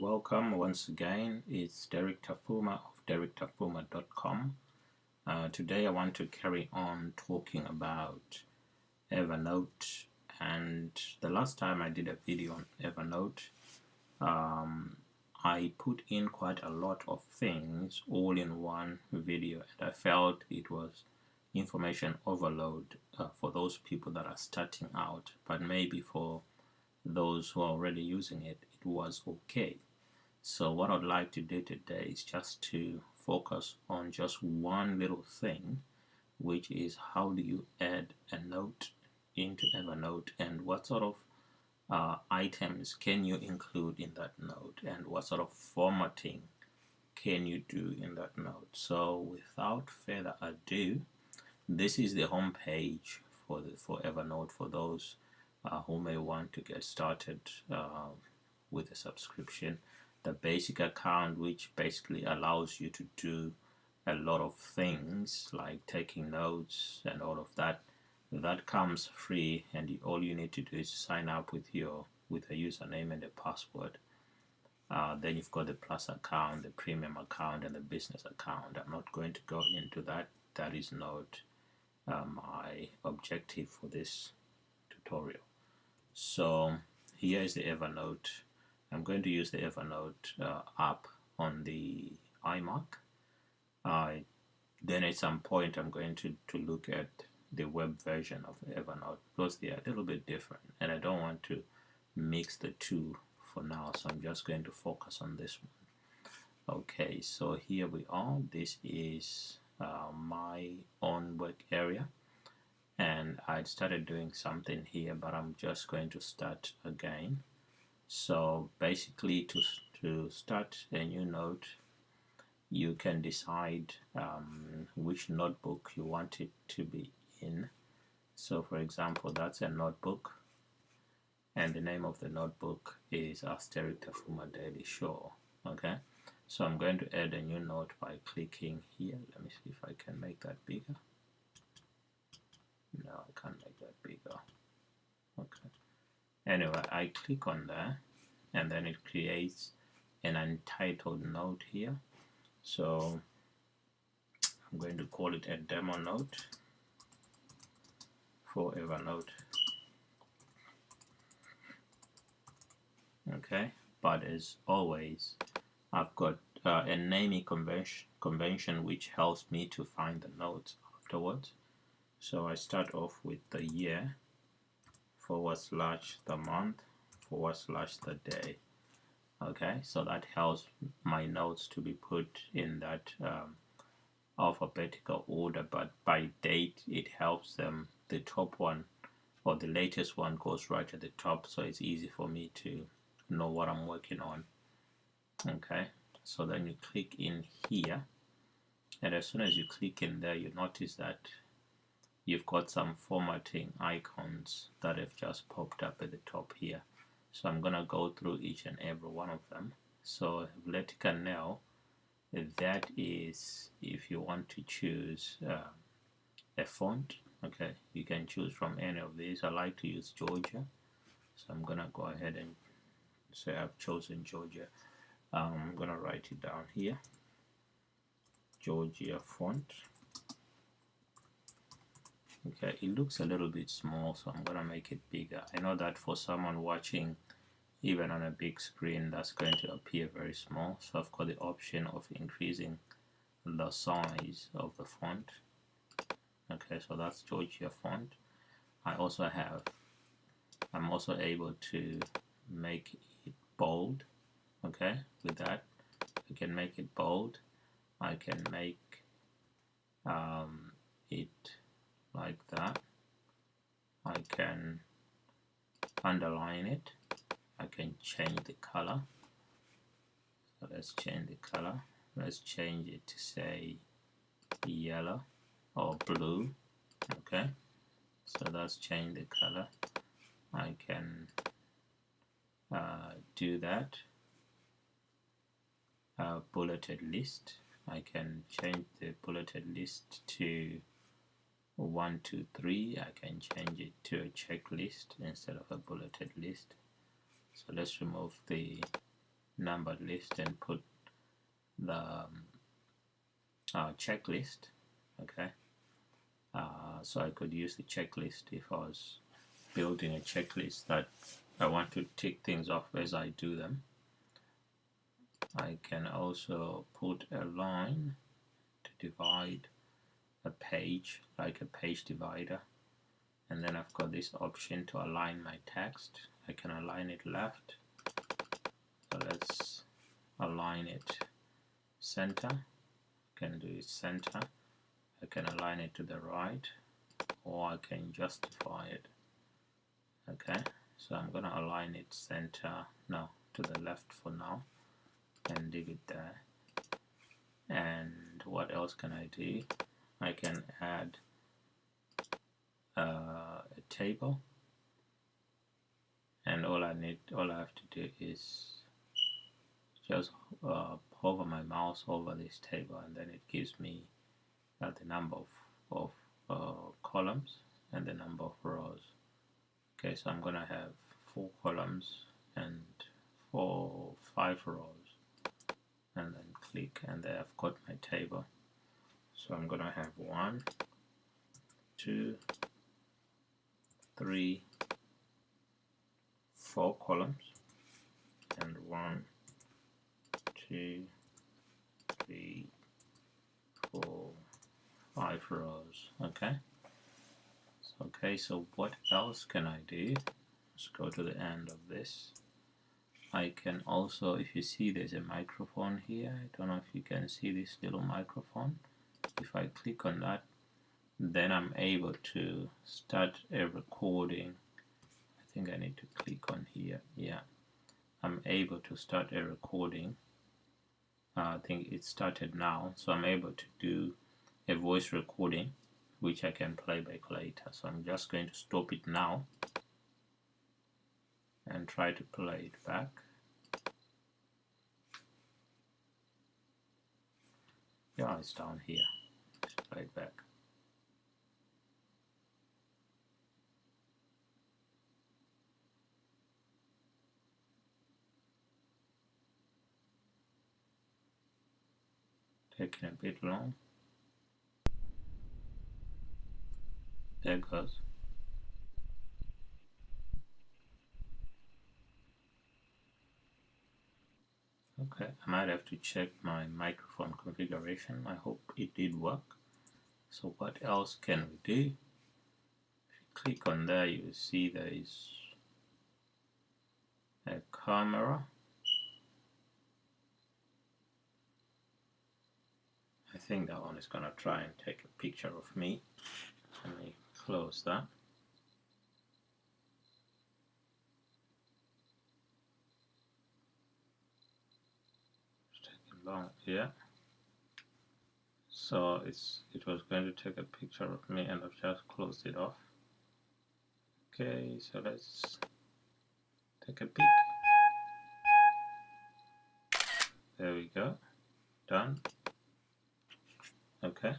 welcome once again. It's Derek Tafuma of DerekTafuma.com. Today I want to carry on talking about Evernote, and the last time I did a video on Evernote, I put in quite a lot of things all in one video, and I felt it was information overload for those people that are starting out, but maybe for those who are already using it, it was okay. So what I'd like to do today is just to focus on just one little thing, which is how do you add a note into Evernote, and what sort of items can you include in that note, and what sort of formatting can you do in that note. So without further ado, this is the home page for Evernote for those who may want to get started with a subscription. The basic account, which basically allows you to do a lot of things like taking notes and all of that, that comes free, and all you need to do is sign up with a username and a password. Then you've got the plus account, the premium account, and the business account. I'm not going to go into that. That is not my objective for this tutorial. So here is the Evernote. I'm going to use the Evernote app on the iMac. Then at some point I'm going to look at the web version of Evernote, because they are a little bit different and I don't want to mix the two for now, so I'm just going to focus on this one. Okay, so here we are. This is my own work area, and I started doing something here, but I'm just going to start again. So basically, to start a new note, you can decide which notebook you want it to be in. So for example, that's a notebook, and the name of the notebook is Derek Tafuma Daily Show. Okay, so I'm going to add a new note by clicking here. Let me see if I can make that bigger. No, I can't make that bigger. Okay. Anyway, I click on there, and then it creates an untitled note here. So I'm going to call it a demo note for Evernote. Okay, but as always, I've got a naming convention which helps me to find the notes afterwards. So I start off with the year / the month / the day. Okay, so that helps my notes to be put in that alphabetical order, but by date it helps them. The top one or the latest one goes right at the top, so it's easy for me to know what I'm working on. Okay, so then you click in here, and as soon as you click in there, you notice that you've got some formatting icons that have just popped up at the top here. So I'm gonna go through each and every one of them. So vertical nail, that is if you want to choose a font. Okay, you can choose from any of these. I like to use Georgia, so I'm gonna go ahead and say I've chosen Georgia. I'm gonna write it down here, Georgia font. Okay, it looks a little bit small, so I'm gonna make it bigger. I know that for someone watching even on a big screen, that's going to appear very small, so I've got the option of increasing the size of the font. Okay, so that's Georgia font. I'm also able to make it bold. Okay, with that I can make it bold. I can make it like that. I can underline it. I can change the color. So let's change the color. Let's change it to say yellow or blue. Okay, so that's change the color. I can do that. Bulleted list. I can change the bulleted list to 1, 2, 3. I can change it to a checklist instead of a bulleted list. So let's remove the numbered list and put the checklist. Okay, so I could use the checklist if I was building a checklist that I want to tick things off as I do them. I can also put a line to divide a page, like a page divider, and then I've got this option to align my text. I can align it left, so let's align it center. I can do it center. I can align it to the right, or I can justify it. Okay, so I'm gonna align it center, no, to the left for now, and leave it there. And what else can I do? I can add a table, and all I have to do is just hover my mouse over this table, and then it gives me the number of columns and the number of rows. Okay, so I'm gonna have 4 columns and 5 rows, and then click, and there I've got my table. So I'm gonna have 1, 2, 3, 4 columns, and 1, 2, 3, 4, 5 rows. Okay, so what else can I do? Let's go to the end of this. I can also, if you see there's a microphone here, I don't know if you can see this little microphone. If I click on that, then I'm able to start a recording. I think I need to click on here. Yeah, I'm able to start a recording. I think it started now, so I'm able to do a voice recording which I can play back later. So I'm just going to stop it now and try to play it back. Yeah, it's down here. Let's play it back. Taking a bit long. There it goes. Okay, I might have to check my microphone configuration. I hope it did work. So what else can we do? If you click on there, you will see there is a camera. I think that one is gonna try and take a picture of me. Let me close that. It's taking long here. So it was going to take a picture of me, and I've just closed it off. Okay, so let's take a peek. There we go. Done. Okay.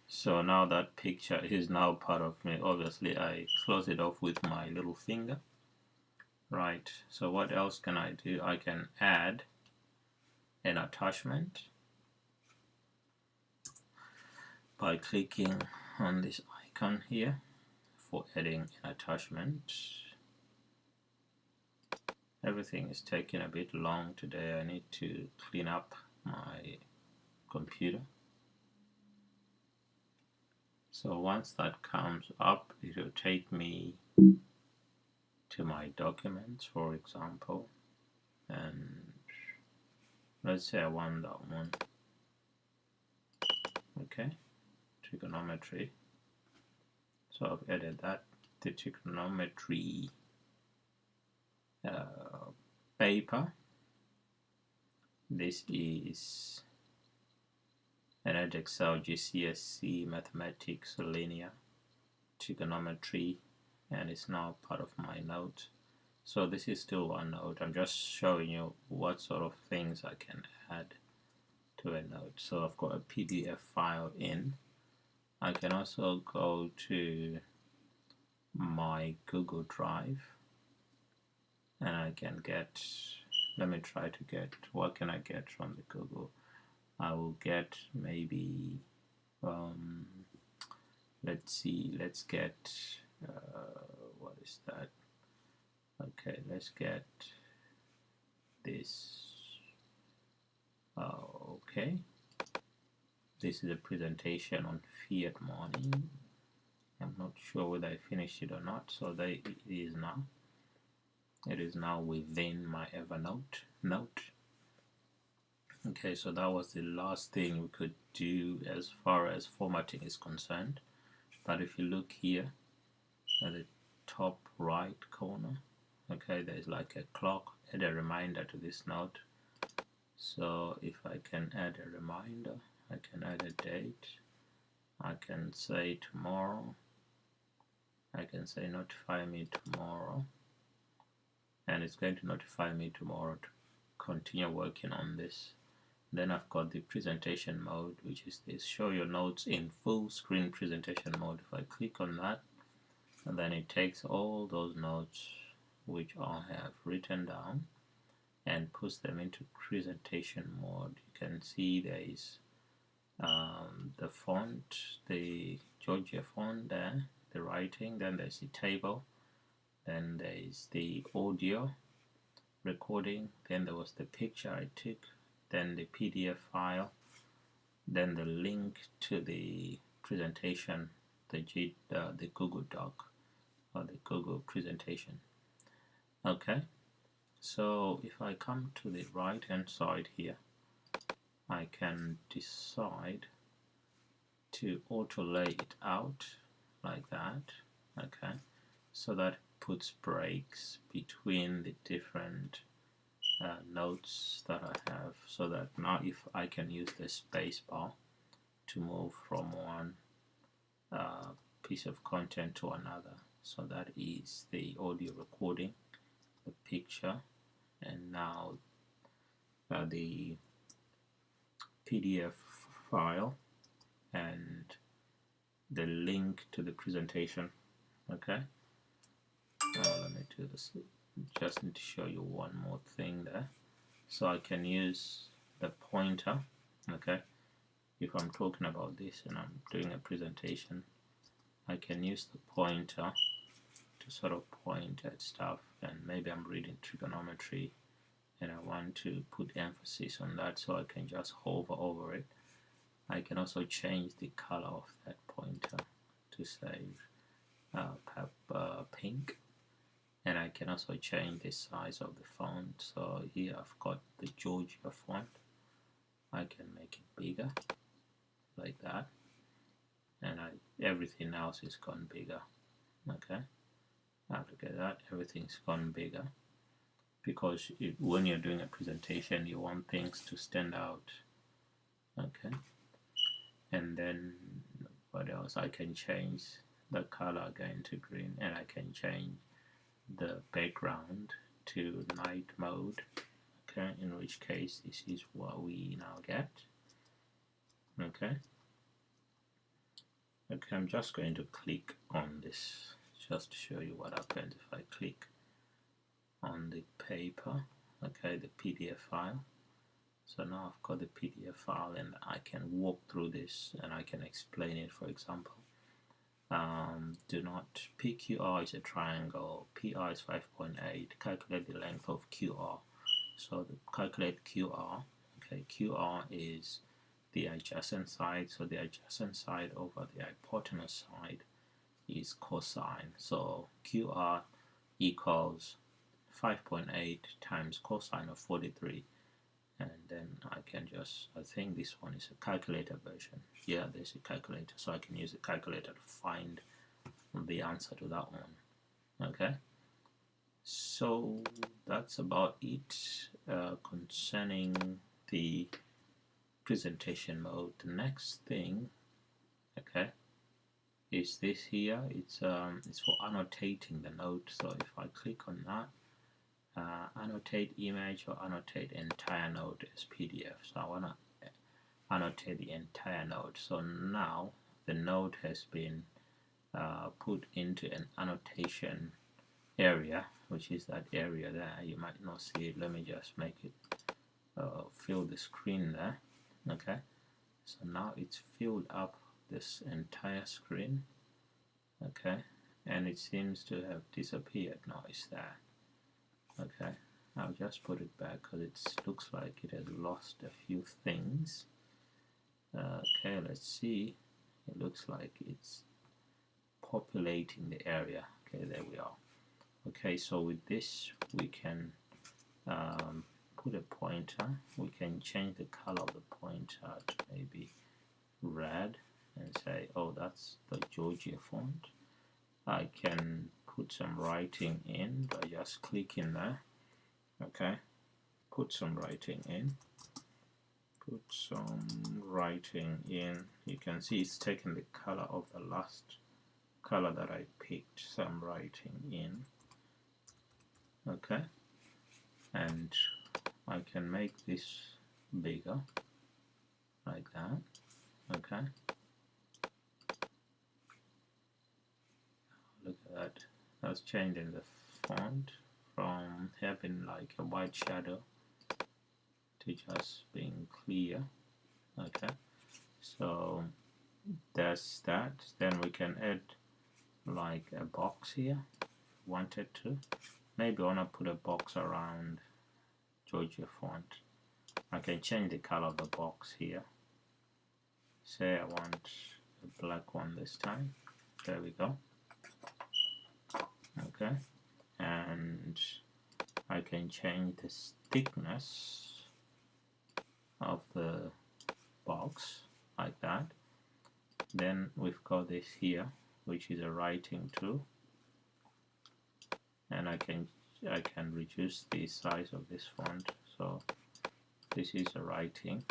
So now that picture is now part of me. Obviously, I close it off with my little finger. Right. So what else can I do? I can add an attachment by clicking on this icon here for adding an attachment. Everything is taking a bit long today. I need to clean up my computer. So once that comes up, it will take me to my documents, for example, and let's say I want that one. Okay, trigonometry. So I've added that, the trigonometry paper. This is an Excel GCSE mathematics linear trigonometry, and it's now part of my note. So this is still one note. I'm just showing you what sort of things I can add to a note. So I've got a PDF file in. I can also go to my Google Drive, and I can get let me try to get, what can I get from the Google? I will get maybe, let's see, let's get, what is that? Okay, let's get this. Okay, this is a presentation on fiat money. I'm not sure whether I finished it or not, so there it is now. It is now within my Evernote note. Okay, so that was the last thing we could do as far as formatting is concerned. But if you look here at the top right corner, okay, there's like a clock. Add a reminder to this note. So if I can add a reminder, I can add a date. I can say tomorrow. I can say notify me tomorrow, and it's going to notify me tomorrow to continue working on this. Then I've got the presentation mode, which is this, show your notes in full screen presentation mode. If I click on that, and then it takes all those notes which I have written down and puts them into presentation mode. You can see there is the font, the Georgia font there, the writing, then there's the table, then there is the audio recording, then there was the picture I took, then the PDF file, then the link to the presentation, the Google Doc or the Google presentation. Okay, so if I come to the right hand side here, I can decide to auto lay it out like that. Okay, so that puts breaks between the different notes that I have, so that now if I can use the space bar to move from one piece of content to another. So that is the audio recording, the picture, and now the PDF file and the link to the presentation. Okay, let me do this. Just need to show you one more thing there. So I can use the pointer. Okay, if I'm talking about this and I'm doing a presentation, I can use the pointer to sort of point at stuff, and maybe I'm reading trigonometry and I want to put emphasis on that, so I can just hover over it. I can also change the color of that pointer to say pink, and I can also change the size of the font. So here I've got the Georgia font. I can make it bigger like that, and everything else is gone bigger. Okay, now look at that, everything's gone bigger, because when you're doing a presentation you want things to stand out. Okay, and then what else? I can change the color again to green, and I can change the background to night mode. Okay, in which case this is what we now get. Okay, I'm just going to click on this just to show you what happens if I click on the paper. Okay, the PDF file. So now I've got the PDF file, and I can walk through this and I can explain it. For example, do not, PQR is a triangle, PR is 5.8, calculate the length of QR. So calculate QR. Okay, QR is the adjacent side, so the adjacent side over the hypotenuse side is cosine. So QR equals 5.8 times cosine of 43, and then I can just, I think this one is a calculator version. Yeah, there's a calculator, so I can use the calculator to find the answer to that one. Okay, so that's about it concerning the presentation mode. The next thing, okay, is this here. It's for annotating the note. So if I click on that, annotate image or annotate entire note as PDF. So I want to annotate the entire note. So now the note has been put into an annotation area, which is that area there. You might not see it. Let me just make it fill the screen there. Okay, so now it's filled up this entire screen. Okay, and it seems to have disappeared. Now it's there. Okay, I'll just put it back because it looks like it has lost a few things. Okay, let's see. It looks like it's populating the area. Okay, there we are. Okay, so with this we can put a pointer. We can change the color of the pointer to maybe red and say, oh, that's the Georgia font. I can put some writing in by just clicking there. Okay, put some writing in. Put some writing in. You can see it's taken the color of the last color that I picked. Some writing in. Okay, and I can make this bigger like that. Okay, look at that. That's changing the font from having like a white shadow to just being clear. Okay, so that's that. Then we can add like a box here if we wanted to. Maybe I want to put a box around Georgia font. I can change the color of the box here. Say I want a black one this time. There we go. Okay, and I can change the thickness of the box like that. Then we've got this here, which is a writing tool, and I can reduce the size of this font. So this is a writing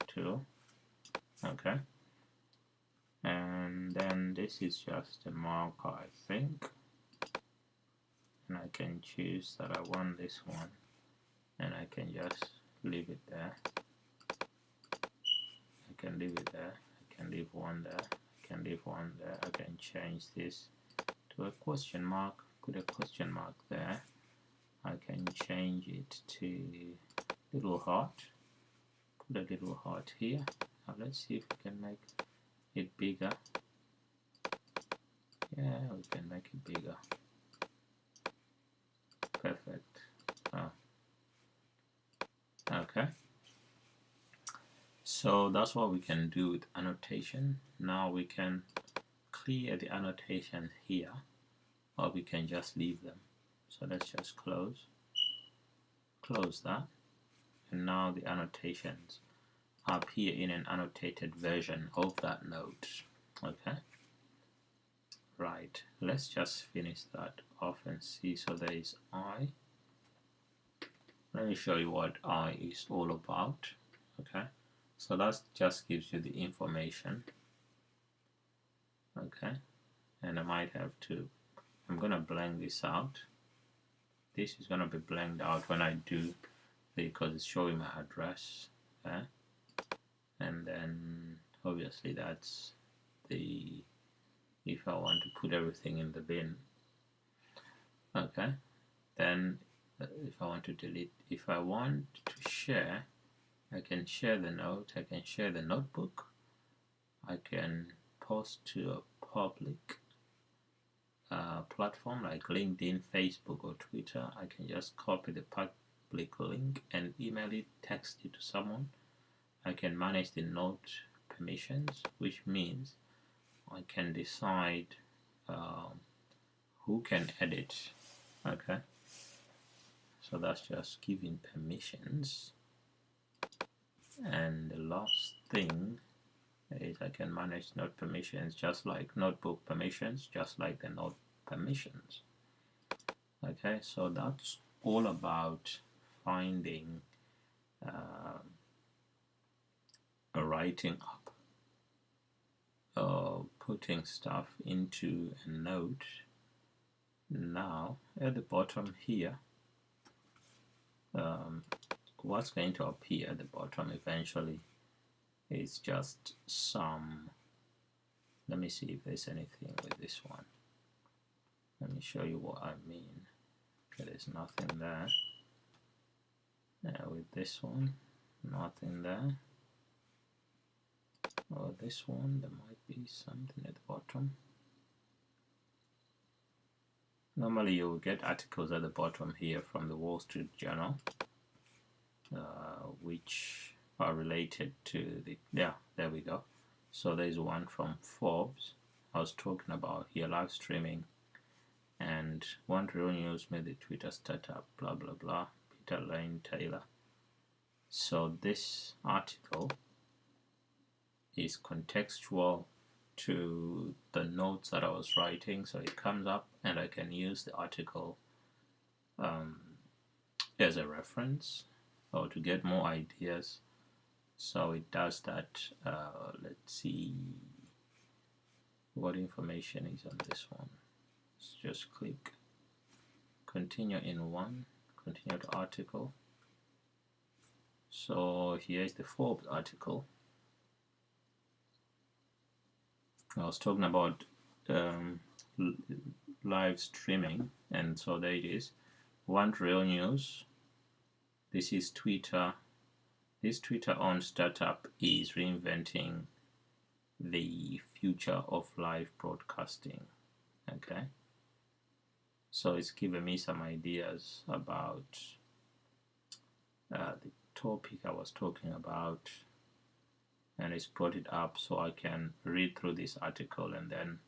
tool. Okay, and then this is just a marker, I think, and I can choose that I want this one, and I can just leave it there. I can leave it there. I can leave one there. I can leave one there. I can change this to a question mark. Put a question mark there. I can change it to little heart. Put a little heart here. Now let's see if we can make it bigger. Yeah, we can make it bigger. Perfect. Okay. So that's what we can do with annotation. Now we can clear the annotation here, or we can just leave them. So let's just close that, and now the annotations appear in an annotated version of that note. Okay, right, let's just finish that off and see. So there is I. Let me show you what I is all about. Okay, so that just gives you the information. Okay, and I might have to, I'm gonna blank this out. This is gonna be blanked out when I do, because it's showing my address. Okay, and then obviously that's the, if I want to put everything in the bin. Okay, then if I want to delete, if I want to share, I can share the note, I can share the notebook, I can post to a public platform like LinkedIn, Facebook, or Twitter. I can just copy the public link and email it, text it to someone. I can manage the note permissions, which means I can decide who can edit. Okay, so that's just giving permissions. And the last thing is I can manage note permissions just like notebook permissions, just like the note permissions. Okay, so that's all about finding writing up, putting stuff into a note. Now at the bottom here, what's going to appear at the bottom eventually is just some, let me see if there's anything with this one. Let me show you what I mean. Okay, there's nothing there. Now with this one, nothing there. Or this one, there might be something at the bottom. Normally you will get articles at the bottom here from the Wall Street Journal, which are related to the, yeah, there we go. So there's one from Forbes. I was talking about here, live streaming, and One Real News made the Twitter startup, blah blah blah, Peter Lane Taylor. So this article is contextual to the notes that I was writing, so it comes up and I can use the article as a reference or to get more ideas. So it does that. Let's see what information is on this one. Let's just click continue in one, continue to article. So here is the Forbes article. I was talking about live streaming, and so there it is. One Real News. This is Twitter. This Twitter-owned startup is reinventing the future of live broadcasting. Okay, so it's given me some ideas about the topic I was talking about, and it's brought it up so I can read through this article. And then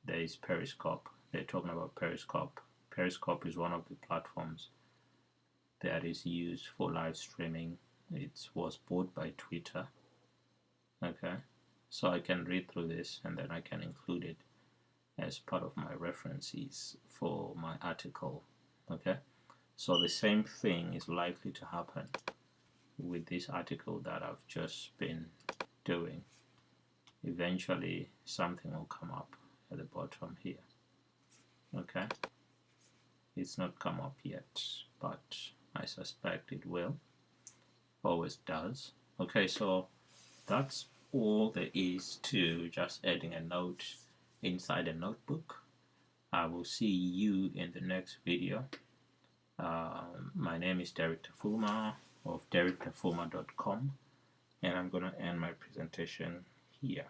there is Periscope. They're talking about Periscope. Periscope is one of the platforms that is used for live streaming. It was bought by Twitter. Okay, so I can read through this and then I can include it as part of my references for my article. Okay, so the same thing is likely to happen with this article that I've just been doing. Eventually something will come up at the bottom here. Okay, it's not come up yet, but I suspect it will. Always does. Okay, so that's all there is to just adding a note inside a notebook. I will see you in the next video. My name is Derek Tafuma of DerekTafuma.com, and I'm going to end my presentation here.